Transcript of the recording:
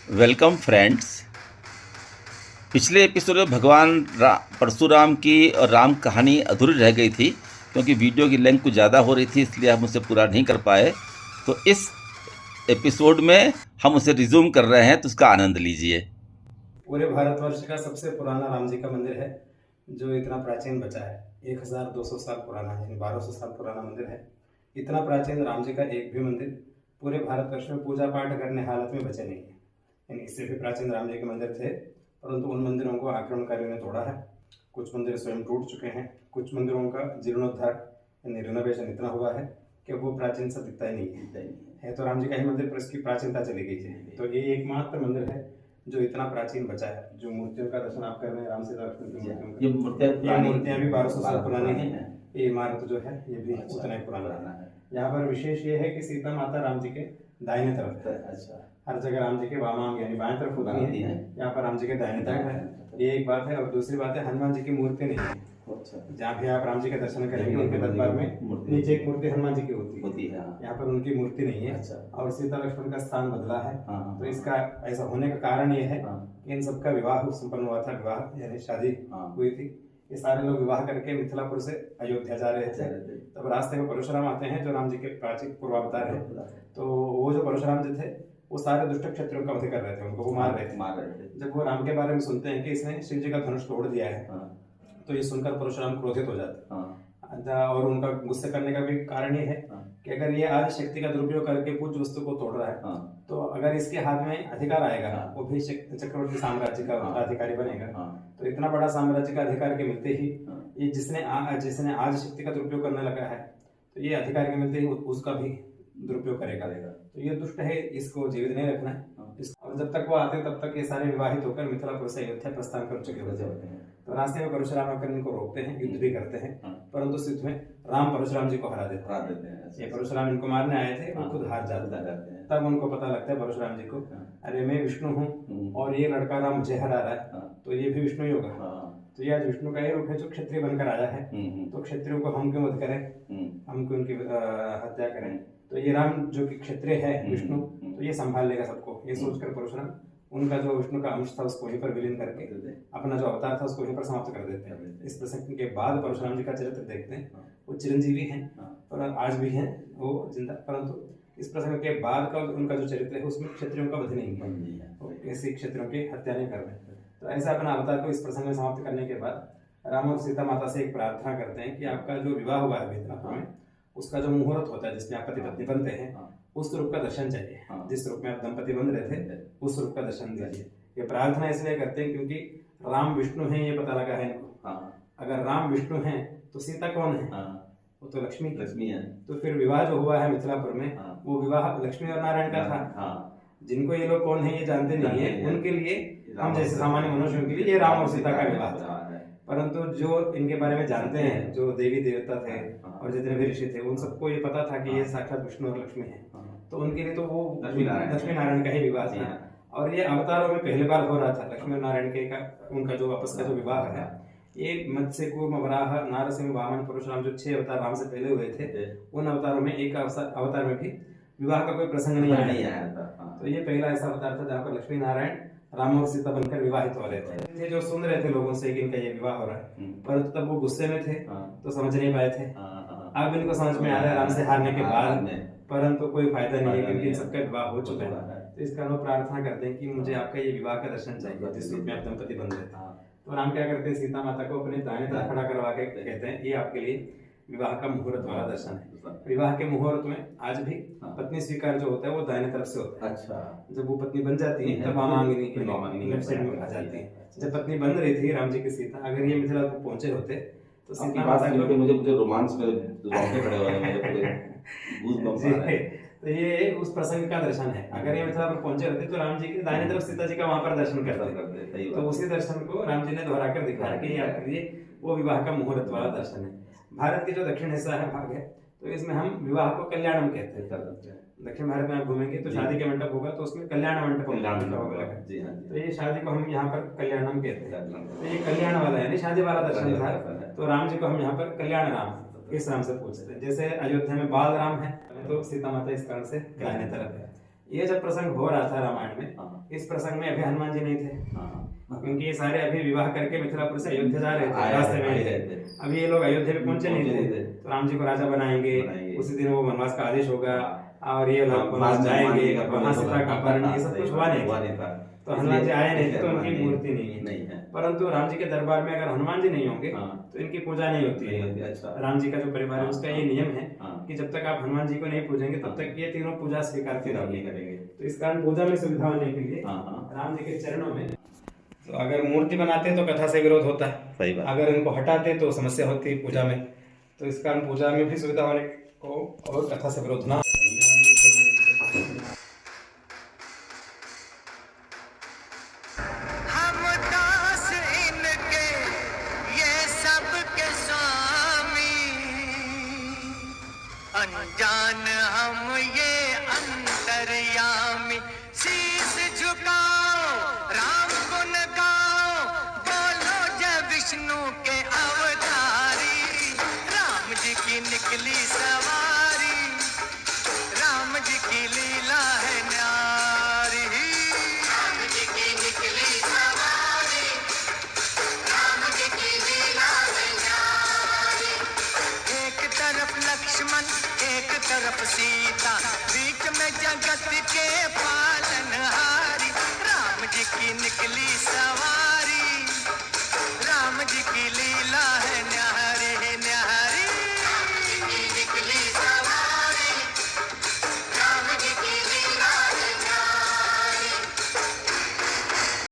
Welcome friends. पिछले episode में भगवान परशुराम की और राम कहानी अधूरी रह गई थी क्योंकि वीडियो की लेंथ कुछ ज़्यादा हो रही थी, इसलिए हम उसे पूरा नहीं कर पाए। तो इस एपिसोड में हम उसे रिज्यूम कर रहे हैं, तो उसका आनंद लीजिए। पूरे भारतवर्ष का सबसे पुराना राम जी का मंदिर है जो इतना प्राचीन बचा है। 1200 साल पुराना, यानी 1200 साल पुराना मंदिर है। इतना प्राचीन राम जी का एक भी मंदिर पूरे भारतवर्ष में पूजा पाठ करने हालत में बचे नहीं है। यानी इससे भी प्राचीन राम जी के मंदिर थे, परंतु उन मंदिरों को आक्रमणकारियों ने तोड़ा है। कुछ मंदिर स्वयं टूट चुके हैं, कुछ मंदिरों का जीर्णोद्धार यानी रिनोवेशन इतना हुआ है कि वो प्राचीन सा दिखता ही नहीं है। तो राम जी का ही मंदिर, पर इसकी प्राचीनता चली गई है। तो ये एकमात्र मंदिर है जो इतना प्राचीन बचा है। जो मूर्तियों का दर्शन आप कर रहे हैं, राम सीता लक्ष्मण की मूर्तियों, ये मूर्तियां भी 1200 साल पुरानी हैं। ये इमारत जो है ये भी उतना ही पुराना है। यहाँ पर विशेष ये है कि सीता माता राम जी के दाहिने तरफ है। अच्छा, हर जगह राम जी के वामांग यानी बाएं तरफ होती है, यहाँ पर राम जी के दाहिने तरफ है। ये एक बात है। और दूसरी बात है, हनुमान जी की मूर्ति नहीं है। जहाँ भी आप राम जी के दर्शन करेंगे उनके दरबार में नीचे एक मूर्ति हनुमान जी की होती है, यहाँ पर उनकी मूर्ति नहीं है। और सीता लक्ष्मण का स्थान बदला है। तो इसका ऐसा होने का कारण ये है कि इन सबका विवाह संपन्न हुआ था, विवाह यानी शादी हुई थी। ये सारे लोग विवाह करके मिथिलापुर से अयोध्या जा रहे थे। तब रास्ते में परशुराम आते हैं जो राम जी के प्राचीन पूर्वावतार है। तो वो जो परशुराम जी थे वो सारे दुष्ट क्षत्रियों का वध कर रहे थे, उनको वो मार रहे थे। जब वो राम के बारे में सुनते हैं कि इसने शिव जी का धनुष तोड़ दिया है, तो ये सुनकर परशुराम क्रोधित हो जाते। और उनका गुस्से करने का भी कारण ये है कि अगर ये आज शक्ति का दुरुपयोग करके पूज्य वस्तु को तोड़ रहा है, तो अगर इसके हाथ में अधिकार आएगा वो भी चक्रवर्ती साम्राज्य का अधिकारी बनेगा। तो इतना बड़ा साम्राज्य का अधिकार के मिलते ही ये जिसने आज शक्ति का दुरुपयोग करने लगा है, तो ये अधिकार के मिलते ही उसका भी दुरुपयोग करेगा। तो ये दुष्ट है, इसको जीवित नहीं रखना है। और जब तक वो आते तब तक ये सारे विवाहित होकर मिथिलापुर से अयोध्या प्रस्थान कर चुके होते हैं। तो रास्ते में परशुराम आकर इनको रोकते हैं, युद्ध भी करते हैं, परंतु युद्ध में राम परशुराम जी को हरा देते हैं। ये परशुराम इनको मारने आए थे, वो खुद हार जाते हैं। तब उनको पता लगता है परशुराम जी को, अरे मैं विष्णु हूँ और ये लड़का राम मुझे हरा रहा है, तो ये भी विष्णु ही होगा। तो ये आज विष्णु का ही रूप है जो क्षत्रिय बनकर आया है। तो क्षत्रियों को हम क्यों वध करें, हम क्यों उनकी हत्या करें। तो ये राम जो कि क्षत्रिय है विष्णु, तो ये संभाल लेगा सबको। ये सोचकर परशुराम उनका जो विष्णु का अंश था उसको वहीं पर विलीन करके अपना जो अवतार था उसको वहीं पर समाप्त कर देते हैं। इस प्रसंग के बाद परशुराम जी का चरित्र देखते हैं। वो चिरंजीवी हैं और आज भी हैं वो जिंदा, परंतु इस प्रसंग के बाद का उनका जो चरित्र है उसमें क्षत्रियों का वध नहीं है, ऐसे क्षत्रियों की हत्या नहीं कर रहे। तो ऐसा अपना अवतार को इस प्रसंग में समाप्त करने के बाद राम और सीता माता से एक प्रार्थना करते हैं कि आपका जो विवाह हुआ है मिथिलापुर में, उसका जो मुहूर्त होता है जिसमें आप पति पत्नी बनते हैं, उस रूप का दर्शन चाहिए। जिस रूप में आप दंपति बन रहे थे उस रूप का दर्शन दीजिए। ये प्रार्थना इसलिए करते हैं क्योंकि राम विष्णु है, ये पता लगा है इनको। अगर राम विष्णु है तो सीता कौन है? वो तो लक्ष्मी है। तो फिर विवाह जो हुआ है मिथिलापुर में, वो विवाह लक्ष्मी और नारायण का था। जिनको ये लोग कौन है ये जानते नहीं है, उनके लिए, हम जैसे सामान्य मनुष्यों के लिए ये राम और सीता का विवाह था। परंतु जो इनके बारे में जानते हैं, जो देवी देवता थे और जितने भी ऋषि थे, उन सबको ये पता था कि ये साक्षात विष्णु और लक्ष्मी है। तो उनके लिए तो वो लक्ष्मी नारायण का ही विवाह था। और ये अवतारों में पहली बार हो रहा था लक्ष्मी और नारायण के का उनका जो आपस का जो विवाह है। ये मत्स्य कूर्म वराह नारसिंह वामन परशुराम जो 6 अवतार राम से पहले हुए थे, उन अवतारों में एक अवतार में भी विवाह का कोई प्रसंग नहीं आया था। तो ये पहला ऐसा अवतार था जहाँ पर लक्ष्मी नारायण राम और सीता बनकर विवाहित हो रहे थे। जो सुन रहे थे लोगों से कि इनका ये विवाह हो रहा है, परंतु तब वो गुस्से में थे तो समझ नहीं पाए थे। अब इनको समझ में आ रहा है राम से हारने के बाद, परंतु कोई फायदा नहीं है क्योंकि सबका विवाह हो चुका है। तो इस कारण वो प्रार्थना करते हैं कि मुझे आपका ये विवाह का दर्शन चाहिए जिस रूप में आप दंपति बन रहे थे। तो राम क्या करते हैं, सीता माता को अपने दाहिने तरफ खड़ा करवा के कहते हैं ये आपके लिए विवाह का मुहूर्त वाला दर्शन है। विवाह के मुहूर्त में आज भी पत्नी स्वीकार जो होता है वो दाहिने तरफ से होता है। अच्छा, जब वो पत्नी बन जाती है तब वामांगिनी लेफ्ट साइड में आ जाती है। जब पत्नी बन रही थी राम जी की सीता, अगर ये मिथिलापुर पहुंचे होते तो सीता माता को मुझे रोमांच में रोंगटे खड़े हो रहे हैं, मेरे पूरे गूज़बम्स आ रहे हैं। तो ये उस प्रसंग का दर्शन है। अगर ये मिथिलापुर पहुंचे रहते तो राम जी के दाहिने तरफ सीता जी का वहां पर दर्शन करते। तो उसी दर्शन को राम जी ने दोहरा कर दिखाया कि आपके लिए वो विवाह का मुहूर्त वाला दर्शन है। भारत के जो दक्षिण हिस्सा है भाग है, तो इसमें हम विवाह को कल्याणम कहते हैं। दक्षिण भारत में आप घूमेंगे तो शादी के मंडप होगा तो उसमें कल्याण मंडप होगा। तो ये शादी को हम यहाँ पर कल्याणम कहते हैं। तो ये कल्याण वाला यानी शादी वाला दर्शन था। तो राम जी को हम यहाँ पर कल्याण राम इस नाम से पूछते हैं। जैसे अयोध्या में बाल राम है तो सीता माता इस कारण से दाहिने तरफ है। ये जब प्रसंग हो रहा था रामायण में, इस प्रसंग में अभी हनुमान जी नहीं थे, हाँ क्योंकि ये सारे अभी विवाह करके मिथिलापुर से अयोध्या जा रहे थे, आए रास्ते में आए ही थे। रहते। अभी ये लोग अयोध्या में पहुंचे नहीं थे, तो राम जी को राजा बनाएंगे, उसी दिन वो वनवास का आदेश होगा और ये लोग वनवास जाएंगे, वहां सीता का अपहरण, ये सब कुछ हुआ नहीं था। तो हनुमान जी आए नहीं थे, तो उनकी मूर्ति नहीं है। परंतु राम जी के दरबार में अगर हनुमान जी नहीं होंगे तो इनकी पूजा नहीं होती है। अच्छा, राम जी का जो परिवार है उसका ये नियम है हाँ। कि जब तक आप हनुमान जी को नहीं पूजेंगे तब तक ये तीनों पूजा स्वीकार नहीं करेंगे। तो इस कारण पूजा में सुविधा होने के लिए राम जी के चरणों में, तो अगर मूर्ति बनाते तो कथा से विरोध होता है, सही बात। अगर इनको हटाते तो समस्या होती है पूजा में, तो इस कारण पूजा में भी सुविधा होने को और कथा से विरोध ना। हम दास इनके ये सब के स्वामी, अनजान हम ये अंतर्यामी। शीश झुकाओ राम गुण गाओ, बोलो जय विष्णु के अवतारी। राम जी की निकली सवारी, राम जी की लीला है न्यारी। राम जी की निकली सवारी, राम जी की लीला है न्यारी। एक तरफ लक्ष्मण एक तरफ सीता, बीच में जगत के पालनहारी। राम जी की निकली सवारी, राम जी की लीला